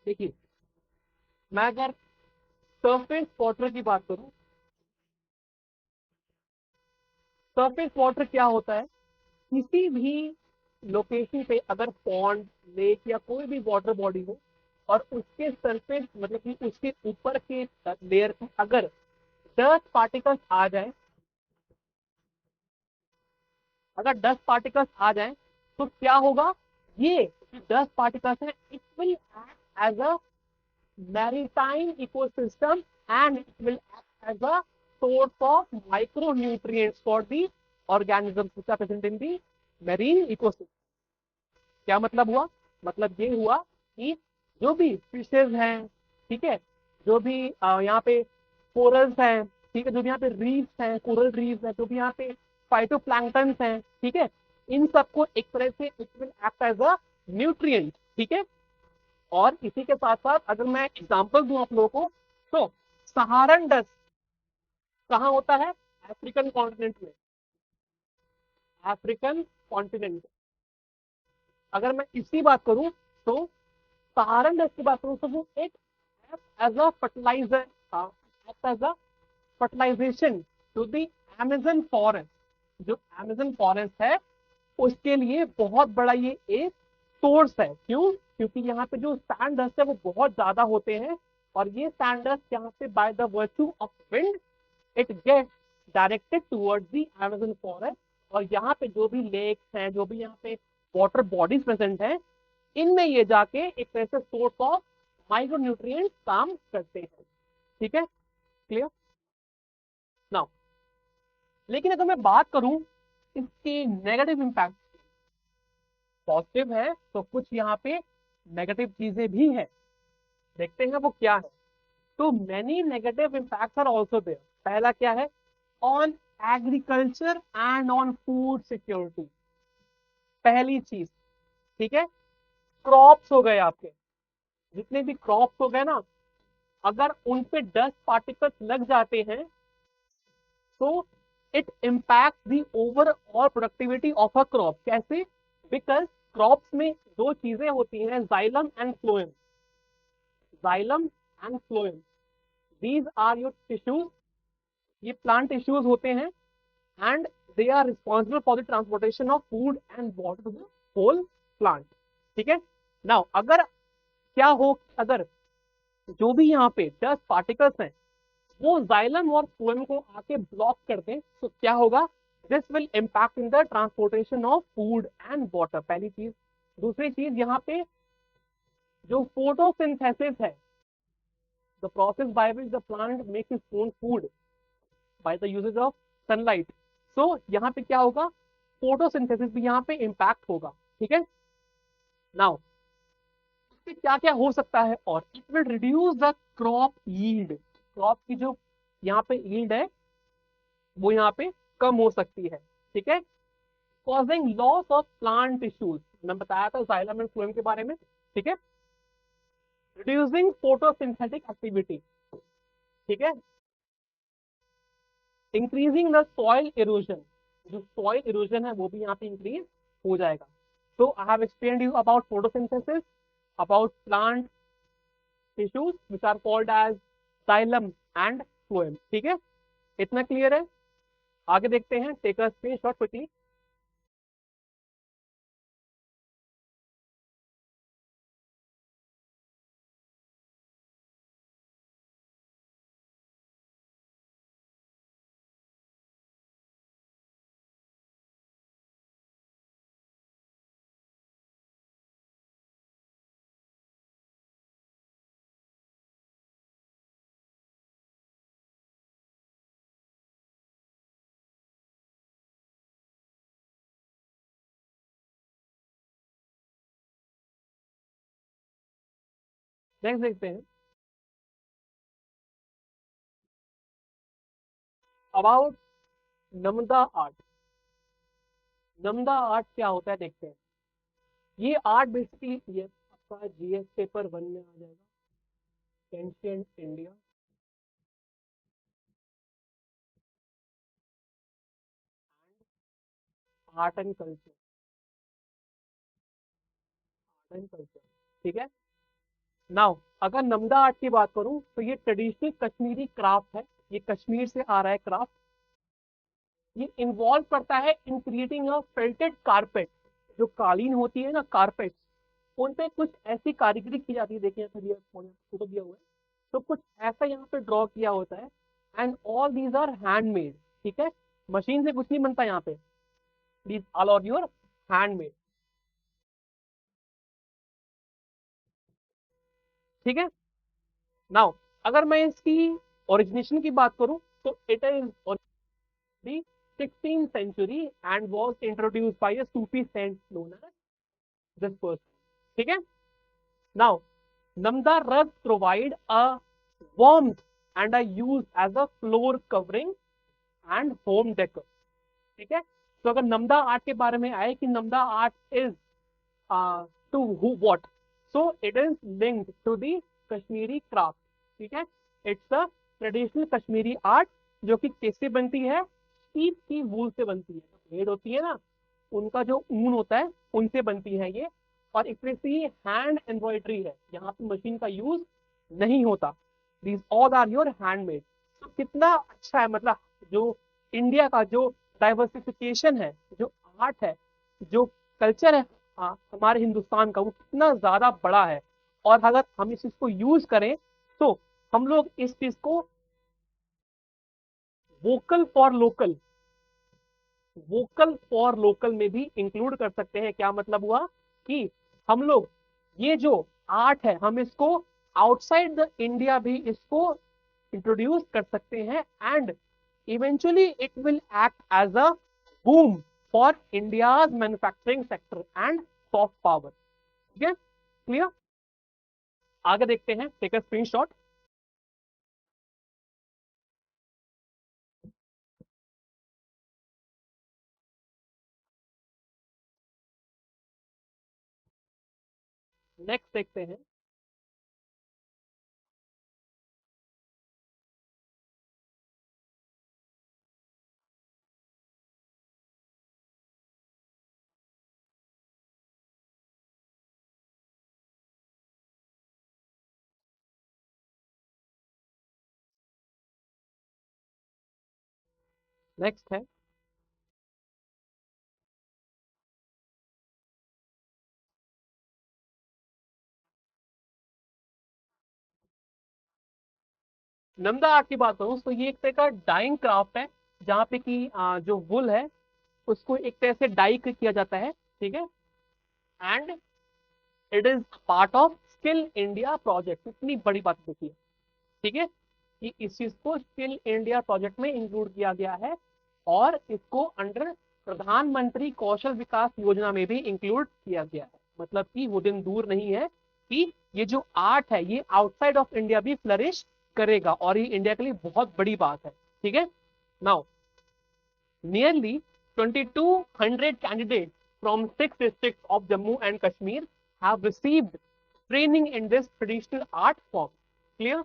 S1: देखिए मैं अगर सरफेस वाटर की बात करूं, सरफेस वाटर क्या होता है, किसी भी लोकेशन पे अगर पॉन्ड, लेक या कोई भी वाटर बॉडी हो और उसके सरफेस मतलब कि उसके ऊपर के लेयर पे अगर डस्ट पार्टिकल्स आ जाए, अगर डस्ट पार्टिकल्स आ जाए तो क्या होगा, ये डस्ट पार्टिकल्स है it will act as a maritime ecosystem and it will act as a source of micronutrients for the organisms which are present in the marine ecosystem. क्या मतलब हुआ, मतलब ये हुआ कि जो भी फिशेज हैं, ठीक है, जो भी यहाँ पे कोरल्स हैं, ठीक है, जो भी यहाँ पे रीफ्स हैं, कोरल रीफ्स हैं, जो भी यहाँ पे फाइटोप्लैंक्टन हैं, ठीक है, इन सबको एक तरह से it will act as a nutrient. ठीक है. और इसी के साथ साथ अगर मैं एग्जांपल दूं आप लोगों को तो सहारन डस्ट कहाँ होता है, अफ्रीकन कॉन्टिनेंट में. African continent. अगर मैं इसकी बात करूं तो सहारन डस्ट की बात करूं तो वो act as a fertiliser, as a fertilisation to the Amazon forest. जो अमेजन फॉरेस्ट है उसके लिए बहुत बड़ा ये एक सोर्स है. क्यों, क्योंकि यहाँ पे जो सैंड डस्ट है वो बहुत ज्यादा होते हैं और ये सैंड डस्ट यहाँ पे by the virtue of wind it gets directed towards the Amazon forest. और यहाँ पे जो भी लेक्स हैं, जो भी यहाँ पे वाटर बॉडीज प्रेजेंट हैं, इनमें ये जाके एक तरह से सोर्स ऑफ माइक्रोन्यूट्रिएंट्स काम करते हैं. ठीक है. Clear now. लेकिन अगर मैं बात करूं इसके नेगेटिव इम्पैक्ट, पॉजिटिव है तो कुछ यहाँ पे नेगेटिव चीजें भी हैं. देखते हैं वो क्या है. तो many negative impacts are also there. पहला क्या है, on agriculture and on food security. पहली चीज, ठीक है, क्रॉप्स हो गए आपके, जितने भी क्रॉप्स हो गए ना, अगर उन पे डस्ट पार्टिकल्स लग जाते हैं तो it impact the overall productivity of a crop. कैसे, बिकॉज क्रॉप्स में दो चीजें होती हैं, xylem and phloem. Xylem and phloem, these are your tissues. ये प्लांट टिश्यूज होते हैं and they are responsible for the transportation of food and water to the whole plant. ठीक है. नाउ अगर क्या हो, अगर जो भी यहाँ पे डस्ट पार्टिकल्स हैं वो जाइलम और फ्लोएम को आके ब्लॉक कर दें तो क्या होगा, this will impact in the transportation of food and water. पहली चीज. दूसरी चीज, यहाँ पे जो फोटोसिंथेसिस है, the process by which the plant makes its own food by the usages of sunlight. So यहाँ पे क्या होगा, फोटोसिंथेसिस भी यहाँ पे इम्पैक्ट होगा. ठीक है. नाउ इससे क्या क्या हो सकता है, और it will reduce the crop yield, crop की जो यहाँ पे यील्ड है वो यहाँ पे कम हो सकती है, ठीक है। Causing loss of plant tissues, मैं बताया था जाइलम एंड फ्लोएम के बारे में, ठीक है। रिड्यूसिंग फोटोसिंथेटिक एक्टिविटी, ठीक है। इंक्रीजिंग द सॉइल इरोजन, जो सॉइल इरोजन है वो भी यहाँ पे इंक्रीज हो जाएगा। तो I have explained you about photosynthesis, about plant tissues which are called as xylem and phloem, ठीक है। इतना क्लियर है? आगे देखते हैं, take a screenshot quickly. Next देखते हैं about Namda art. Namda art क्या होता है देखते हैं। ये आर्ट बेसिकली ये आपका जीएस पेपर 1 में आ जाएगा, ancient India, art and culture, art and culture, ठीक है। नाउ अगर नमदा आर्ट की बात करूं तो ये ट्रेडिशनल कश्मीरी क्राफ्ट है, ये कश्मीर से आ रहा है क्राफ्ट। ये इन्वॉल्व करता है in creating a felted carpet, जो कालीन होती है ना कारपेट, उन पे कुछ ऐसी कारीगरी की जाती है, देखिए फोटो दिया हुआ है, तो कुछ ऐसा यहाँ पे ड्रॉ किया होता है। And all these are handmade, ठीक है, मशीन से कुछ नहीं बनता यहाँ पे, these all are your handmade, ठीक है। नाउ अगर मैं इसकी ओरिजिनेशन की बात करूं तो it is the 16th century and was introduced by a Sufi saint known as this person, ठीक है। Now, Namda rugs provide a warmth and are used as a floor covering and home decor, ठीक है। तो अगर Namda art के बारे में आए कि Namda art is to who what, so it is linked to the Kashmiri craft, ठीक है। It's a traditional Kashmiri art जो कि किससे बनती है, शीप की वूल से बनती है, भेड़ होती है ना, उनका जो ऊन होता है उनसे बनती है ये। और एक तरह से ये हैंड एम्ब्रॉयडरी है, यहाँ पे मशीन का यूज नहीं होता, these all are your handmade. तो कितना अच्छा है, मतलब जो इंडिया का जो डाइवर्सिफिकेशन है, जो आर्ट है, जो कल्चर है, हाँ, हमारे हिंदुस्तान का, वो कितना ज्यादा बड़ा है। और अगर हम इस चीज को यूज करें तो हम लोग इस चीज को vocal for local, vocal for local में भी इंक्लूड कर सकते हैं। क्या मतलब हुआ कि हम लोग ये जो आर्ट है हम इसको आउटसाइड द इंडिया भी इसको इंट्रोड्यूस कर सकते हैं, and eventually it will act as a boom for India's manufacturing sector and soft power, ठीक है, क्लियर। आगे देखते हैं, टेक अ स्क्रीनशॉट। नेक्स्ट देखते हैं, नेक्स्ट है नंदा आर्ट की बात करूं तो ये एक तरह का डाइंग क्राफ्ट है, जहाँ पे कि जो वुल है उसको एक तरह से डाई किया जाता है, ठीक है। And it is part of skill India project, इतनी बड़ी बात देखिए, ठीक है, कि इस चीज को स्किल इंडिया प्रोजेक्ट में इंक्लूड किया गया है, और इसको अंडर प्रधानमंत्री कौशल विकास योजना में भी इंक्लूड किया गया है। मतलब कि वो दिन दूर नहीं है कि ये जो आर्ट है ये आउटसाइड ऑफ इंडिया भी फ्लरिश करेगा, और ये इंडिया के लिए बहुत बड़ी बात है। ठीक है, now nearly 2200 candidates from 6 districts of Jammu and Kashmir have received training in this traditional art form. Clear?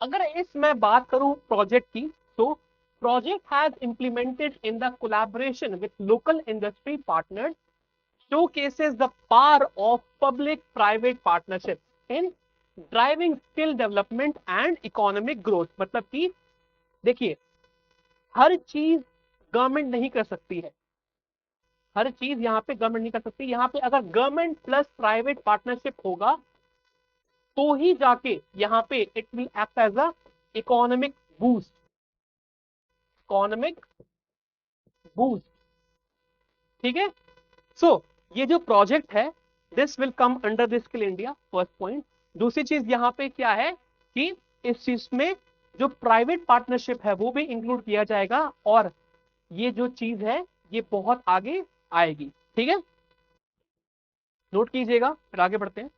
S1: अगर इस मैं बात करूं प्रोजेक्ट की, तो project has implemented in the collaboration with local industry partners showcases the power of public-private partnerships in driving skill development and economic growth. मतलब कि देखिए, हर चीज गवर्नमेंट नहीं कर सकती है, हर चीज यहाँ पे गवर्नमेंट नहीं कर सकती। यहाँ पे अगर गवर्नमेंट प्लस प्राइवेट पार्टनरशिप होगा तो ही जाके यहाँ पे it will act as a economic boost, economic boost. ठीक है, सो ये जो प्रोजेक्ट है this will come under the skill India, first point. दूसरी चीज यहाँ पे क्या है कि इस चीज में जो प्राइवेट पार्टनरशिप है वो भी इंक्लूड किया जाएगा, और ये जो चीज है ये बहुत आगे आएगी। ठीक है, नोट कीजिएगा, फिर आगे बढ़ते हैं।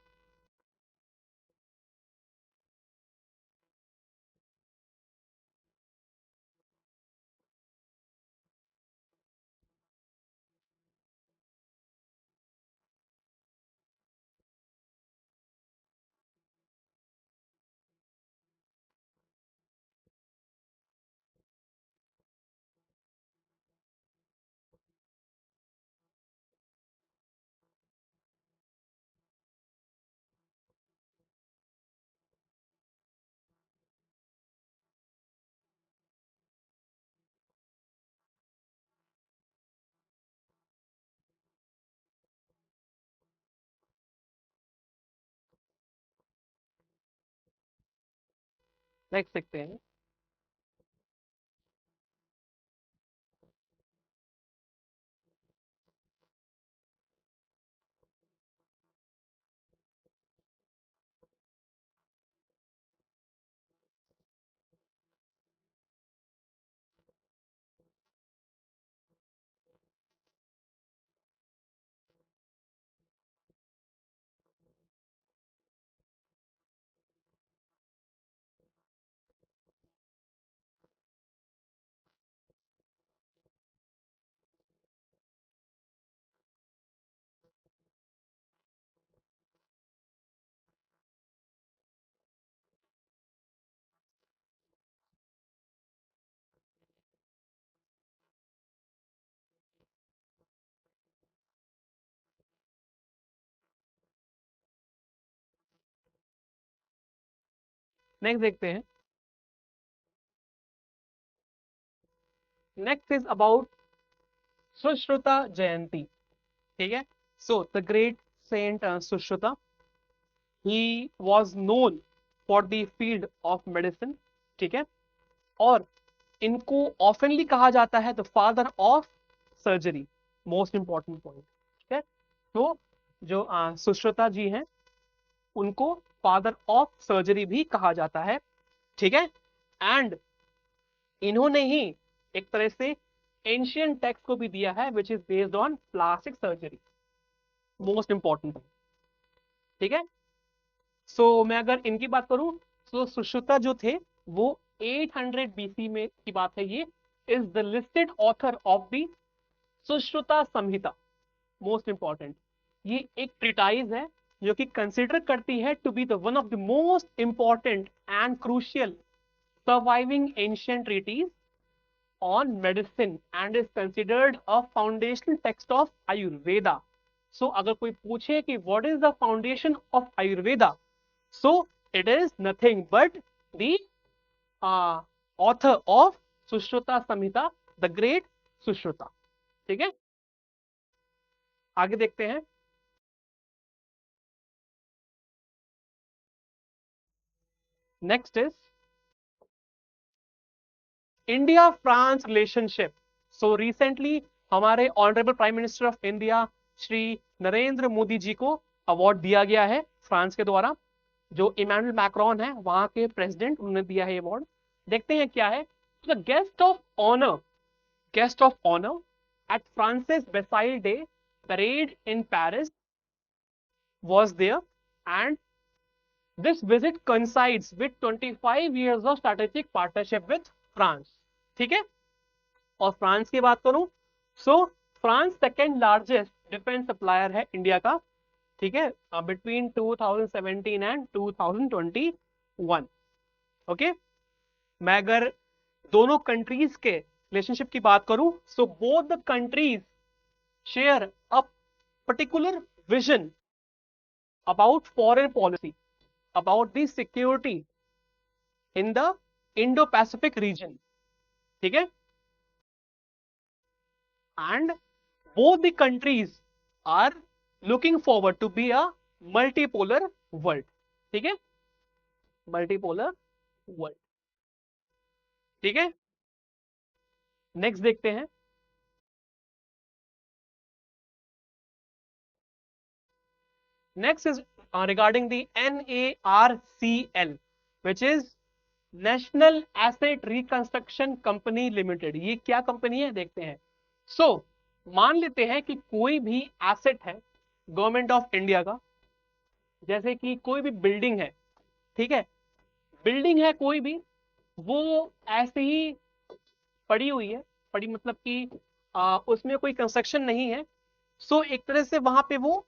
S1: देख सकते हैं, नेक्स्ट देखते हैं। Next is about Sushruta Jayanti. ठीक है, so the great saint Sushruta, he was known for the field of medicine. ठीक है, और इनको ऑफनली कहा जाता है the father of surgery, most important point. ठीक है, तो जो सुश्रुता जी हैं उनको फादर ऑफ सर्जरी भी कहा जाता है। ठीक है, एंड इन्होंने ही एक तरह से एंशियंट टेक्स्ट को भी दिया है which is based on plastic surgery, most important. ठीक है, सो मैं अगर इनकी बात करूं तो सुश्रुता जो थे वो 800 बीसी में की बात है। ये is the listed author of the Sushruta Samhita, most important. ये एक ट्रिटाइज है जो कि कंसिडर करती है to be the one of the most important and crucial surviving ancient treatise on medicine and is considered a foundational text of Ayurveda. So अगर कोई पूछे कि what is the foundation of Ayurveda, so it is nothing but the author of Sushruta Samhita, the great Sushruta. ठीक है, आगे देखते हैं। Next is India France relationship. So recently हमारे honourable prime minister of India Shri Narendra Modi ji को award दिया गया है फ्रांस के द्वारा। जो इमैनुअल मैक्रोन है वहां के प्रेसिडेंट, उन्होंने दिया है अवार्ड। देखते हैं क्या है। The guest of honour, guest of honour at France's Bastille Day parade in Paris was there, and this visit coincides with 25 years of strategic partnership with France. ठीक है, और फ्रांस की बात करूं, सो France second largest defence supplier है India का, ठीक है, बिटवीन 2017 एंड 2021. ओके, मैं अगर दोनों कंट्रीज के रिलेशनशिप की बात करूं, so both the countries share a particular vision about foreign policy, about the security in the Indo Pacific region. ठीक है, and both the countries are looking forward to be a multipolar world. ठीक है, multipolar world. ठीक है, next देखते हैं. Next is regarding the NARCL, which is national Asset reconstruction company limited. ये क्या कंपनी है देखते हैं. सो मान लेते हैं कि कोई भी एसेट है गवर्नमेंट ऑफ इंडिया का, जैसे कि कोई भी बिल्डिंग है, ठीक है, बिल्डिंग है कोई भी, वो ऐसे ही पड़ी हुई है, पड़ी मतलब कि उसमें कोई कंस्ट्रक्शन नहीं है. सो एक तरह से वहां पे वो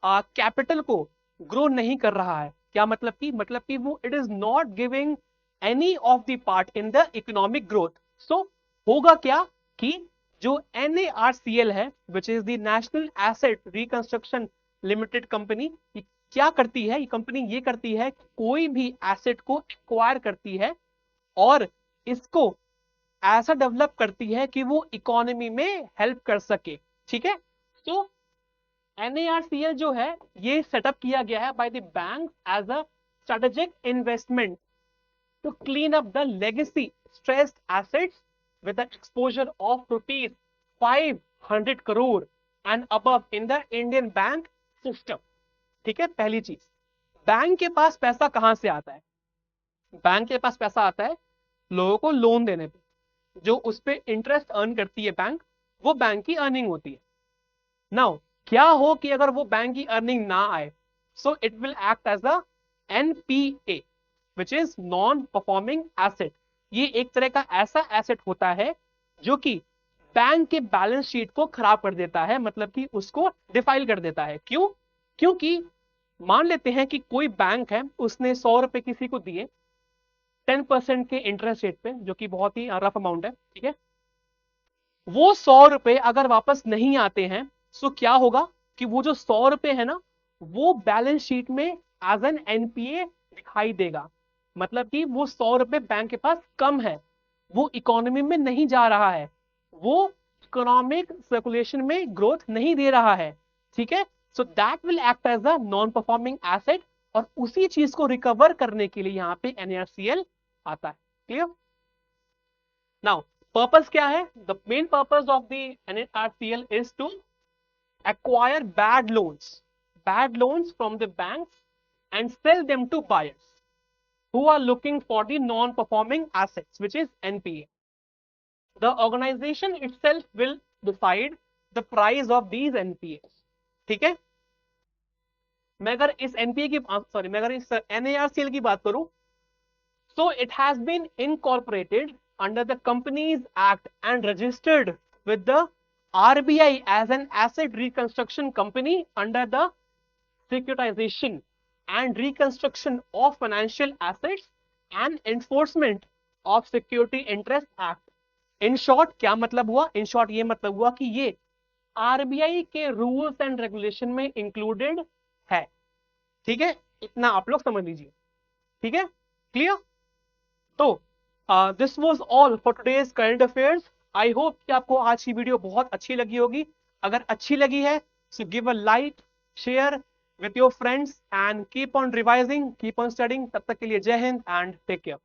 S1: कैपिटल को ग्रो नहीं कर रहा है. क्या मतलब कि वो it is not giving any of the part in the economic growth. So होगा क्या कि जो NARCL है, which is the National Asset Reconstruction Limited company, क्या करती है ये कंपनी? ये करती है कोई भी एसेट को एक्वायर करती है और इसको ऐसा डेवलप करती है कि वो इकोनॉमी में हेल्प कर सके. ठीक है, तो NARCL जो है ये सेटअप किया गया है by the bank as a strategic investment to clean up the legacy stressed assets with an exposure of rupees 500 crore and above in the Indian bank system. ठीक है, पहली चीज, बैंक के पास पैसा कहां से आता है? बैंक के पास पैसा आता है लोगों को लोन देने पे, जो उस पे इंटरेस्ट अर्न करती है बैंक, वो बैंक की अर्निंग होती है. नाउ क्या हो कि अगर वो बैंक की अर्निंग ना आए, so it will act as a NPA, which is non performing asset. ये एक तरह का ऐसा एसेट होता है जो कि बैंक के बैलेंस शीट को खराब कर देता है, मतलब कि उसको डिफाइल कर देता है. क्यों? क्योंकि मान लेते हैं कि कोई बैंक है, उसने 100 रुपए किसी को दिए 10% के इंटरेस्ट रेट पे, जो कि बहुत ही रफ अमाउंट है. ठीक है, वो 100 रुपए अगर वापस नहीं आते हैं, सो क्या होगा कि वो जो 100 रुपए है ना, वो बैलेंस शीट में एज एन NPA दिखाई देगा. मतलब कि वो 100 रुपए बैंक के पास कम है, वो इकोनॉमी में नहीं जा रहा है, वो इकोनॉमिक सर्कुलेशन में ग्रोथ नहीं दे रहा है. ठीक है, so that will act as a non performing asset, और उसी चीज को रिकवर करने के लिए यहाँ पे NARCL आता है. क्लियर? नाउ पर्पस क्या है? The main purpose of the NARCL is to acquire bad loans from the banks and sell them to buyers who are looking for the non-performing assets, which is NPA. The organization itself will decide the price of these NPAs. ठीक है, मैं अगर इस NPA की मैं अगर इस NARCL की बात करूं, so it has been incorporated under the Companies Act and registered with the RBI as an asset reconstruction company under the securitization and reconstruction of financial assets and enforcement of security interest act. in short क्या मतलब हुआ? in short ये मतलब हुआ कि ये RBI के rules and regulation में इंक्लूडेड है. ठीक है, इतना आप लोग समझ लीजिए. ठीक है, क्लियर? तो this was all for today's current affairs. I hope कि आपको आज की वीडियो बहुत अच्छी लगी होगी. अगर अच्छी लगी है, so give a like, share with your friends and keep on revising, keep on studying. तब तक के लिए जय हिंद and take care.